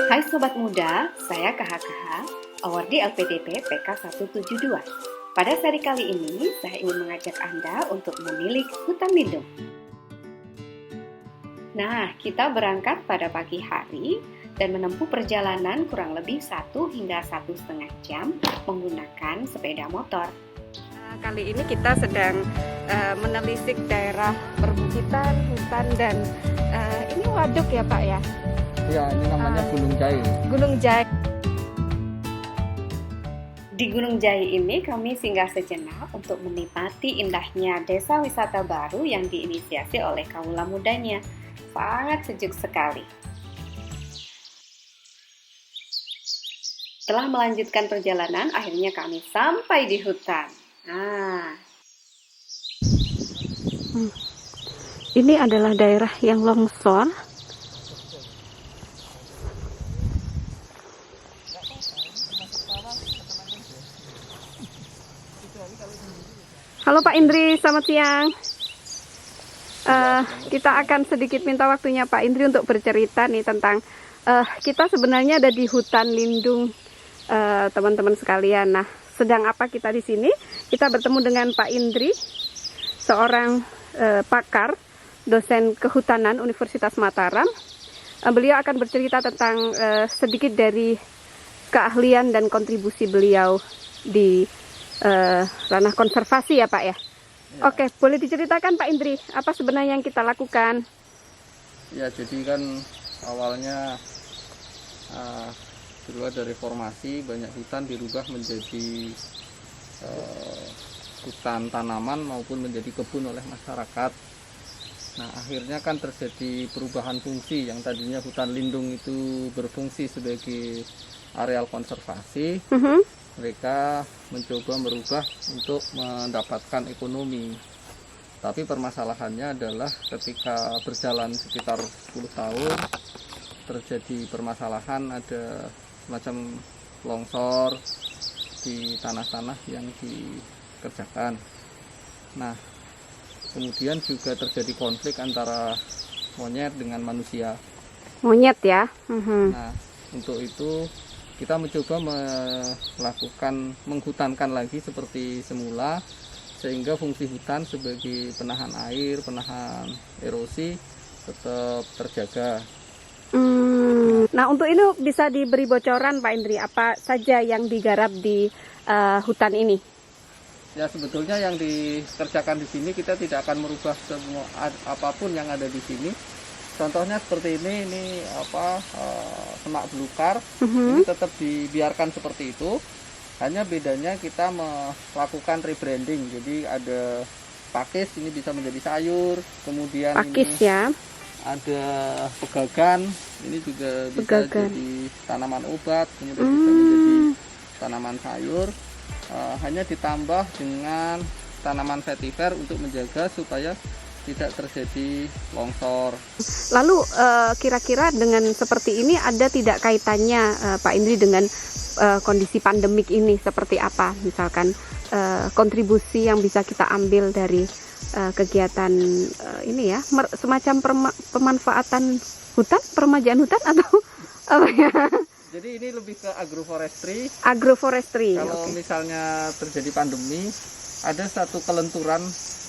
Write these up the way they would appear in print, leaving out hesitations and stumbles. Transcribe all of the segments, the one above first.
Hai Sobat Muda, saya KHKH, Awardi LPDP PK 172. Pada seri kali ini, saya ingin mengajak Anda untuk memilih hutan lindung. Nah, kita berangkat pada pagi hari dan menempuh perjalanan kurang lebih 1 hingga 1,5 jam menggunakan sepeda motor. Kali ini kita sedang menelisik daerah perbukitan, hutan, dan ini waduk ya Pak ya? Ya, ini namanya Gunung Jai. Gunung Jai. Di Gunung Jai ini kami singgah sejenak untuk menikmati indahnya desa wisata baru yang diinisiasi oleh kaula mudanya. Sangat sejuk sekali. Setelah melanjutkan perjalanan, akhirnya kami sampai di hutan. Ini adalah daerah yang longsor. Halo Pak Indri, selamat siang. Kita akan sedikit minta waktunya Pak Indri untuk bercerita nih tentang kita sebenarnya ada di hutan lindung, teman-teman sekalian. Nah, sedang apa kita di sini? Kita bertemu dengan Pak Indri, seorang pakar, dosen kehutanan Universitas Mataram. Beliau akan bercerita tentang sedikit dari keahlian dan kontribusi beliau di ranah konservasi ya Pak ya. Oke, boleh diceritakan Pak Indri, apa sebenarnya yang kita lakukan? Ya, jadi kan awalnya dulu ada reformasi, banyak hutan dirubah menjadi hutan tanaman maupun menjadi kebun oleh masyarakat. Nah, akhirnya kan terjadi perubahan fungsi, yang tadinya hutan lindung itu berfungsi sebagai areal konservasi. Mereka mencoba merubah untuk mendapatkan ekonomi. Tapi permasalahannya adalah ketika berjalan sekitar 10 tahun terjadi permasalahan, ada semacam longsor di tanah-tanah yang dikerjakan. Nah, kemudian juga terjadi konflik antara monyet dengan manusia. Monyet ya. Nah, untuk itu kita mencoba menghutankan lagi seperti semula, sehingga fungsi hutan sebagai penahan air, penahan erosi tetap terjaga. Nah, untuk ini bisa diberi bocoran Pak Indri, apa saja yang digarap di hutan ini? Ya, sebetulnya yang dikerjakan di sini kita tidak akan merubah semua apapun yang ada di sini. Contohnya seperti ini semak belukar, ini tetap dibiarkan seperti itu. Hanya bedanya kita melakukan rebranding. Jadi ada pakis, ini bisa menjadi sayur. Kemudian Pakis ini ya. ada pegagan, ini juga bisa jadi tanaman obat. Kemudian bisa menjadi tanaman sayur. Hanya ditambah dengan tanaman vetiver untuk menjaga supaya tidak terjadi longsor. Lalu kira-kira dengan seperti ini ada tidak kaitannya Pak Indri dengan kondisi pandemik ini seperti apa? Misalkan kontribusi yang bisa kita ambil dari kegiatan ini ya, semacam pemanfaatan hutan, peremajaan hutan atau apa ya? Jadi ini lebih ke agroforestry. Agroforestry. Kalau misalnya terjadi pandemi, ada satu kelenturan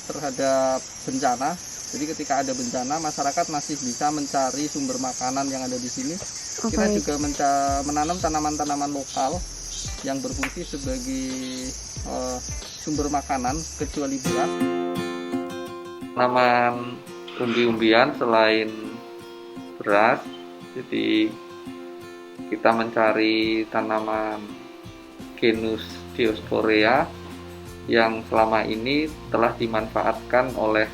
terhadap bencana. Jadi ketika ada bencana, masyarakat masih bisa mencari sumber makanan yang ada di sini. Kita juga menanam tanaman-tanaman lokal yang berfungsi sebagai sumber makanan, kecuali beras. Tanaman umbi-umbian selain beras, jadi kita mencari tanaman genus Diosporea yang selama ini telah dimanfaatkan oleh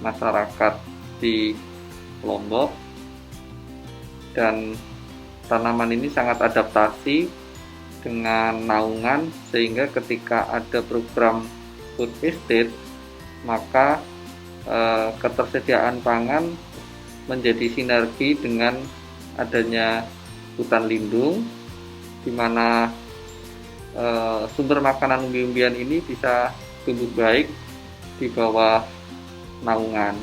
masyarakat di Lombok, dan tanaman ini sangat adaptasi dengan naungan, sehingga ketika ada program food estate maka ketersediaan pangan menjadi sinergi dengan adanya hutan lindung, di mana sumber makanan umbi-umbian ini bisa tumbuh baik di bawah naungan.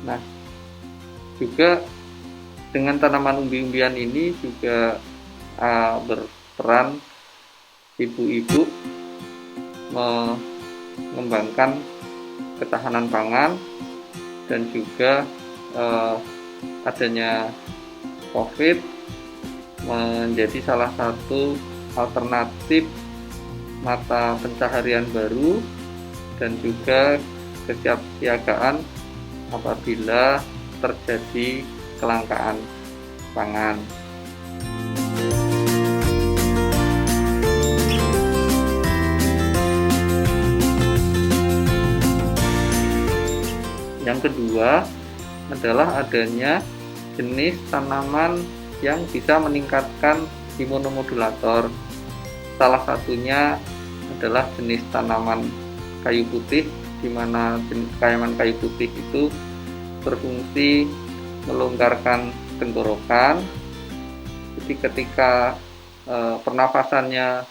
Nah, Juga dengan tanaman umbi-umbian ini juga berperan ibu-ibu mengembangkan ketahanan pangan, dan juga adanya COVID menjadi salah satu alternatif mata pencaharian baru dan juga kesiapsiagaan apabila terjadi kelangkaan pangan. Yang kedua adalah adanya jenis tanaman yang bisa meningkatkan imunomodulator. Salah satunya adalah jenis tanaman kayu putih, di mana jenis tanaman kayu putih itu berfungsi melonggarkan tenggorokan. Jadi ketika pernafasannya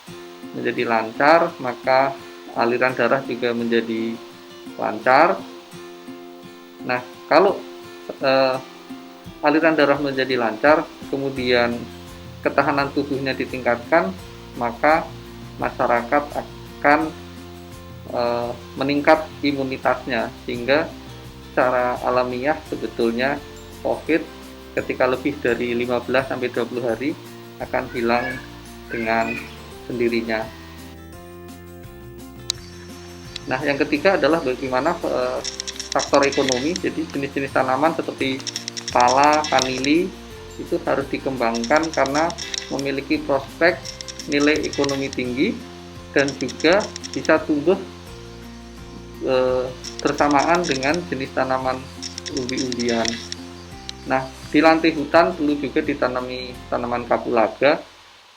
menjadi lancar, maka aliran darah juga menjadi lancar. Nah, kalau aliran darah menjadi lancar, kemudian ketahanan tubuhnya ditingkatkan, maka masyarakat akan meningkat imunitasnya, sehingga secara alamiah sebetulnya COVID ketika lebih dari 15-20 hari akan hilang dengan sendirinya. Nah, yang ketiga adalah bagaimana faktor ekonomi. Jadi jenis-jenis tanaman seperti pala, vanili itu harus dikembangkan karena memiliki prospek nilai ekonomi tinggi dan juga bisa tumbuh bersamaan dengan jenis tanaman umbi-umbian. Nah, di lantai hutan perlu juga ditanami tanaman kapulaga,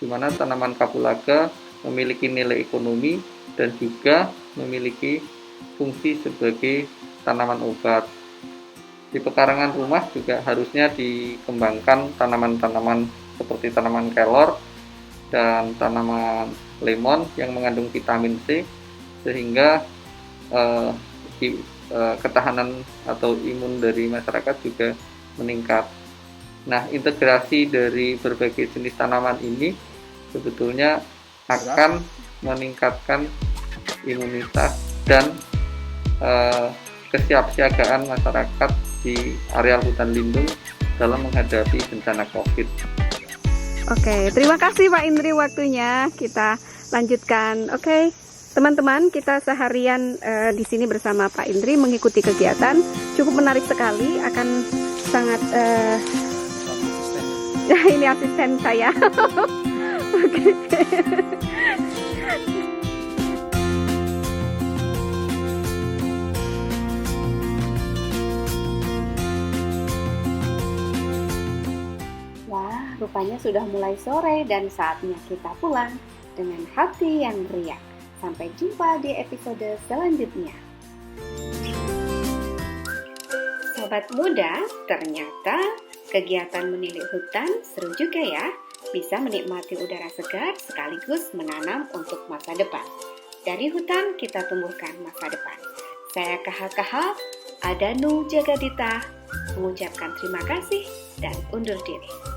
di mana tanaman kapulaga memiliki nilai ekonomi dan juga memiliki fungsi sebagai tanaman obat. Di pekarangan rumah juga harusnya dikembangkan tanaman-tanaman seperti tanaman kelor dan tanaman lemon yang mengandung vitamin C, sehingga ketahanan atau imun dari masyarakat juga meningkat. Nah, integrasi dari berbagai jenis tanaman ini sebetulnya akan meningkatkan imunitas dan kesiapsiagaan masyarakat di areal hutan lindung dalam menghadapi bencana COVID. Oke, terima kasih Pak Indri waktunya. Kita lanjutkan. Oke, teman-teman, kita seharian di sini bersama Pak Indri mengikuti kegiatan. Cukup menarik sekali, akan sangat ini asisten saya. Oke. Wah, rupanya sudah mulai sore dan saatnya kita pulang dengan hati yang riang. Sampai jumpa di episode selanjutnya. Sobat muda, ternyata kegiatan menilik hutan seru juga ya. Bisa menikmati udara segar sekaligus menanam untuk masa depan. Dari hutan kita tumbuhkan masa depan. Saya KH Adanu Jagadita mengucapkan terima kasih dan undur diri.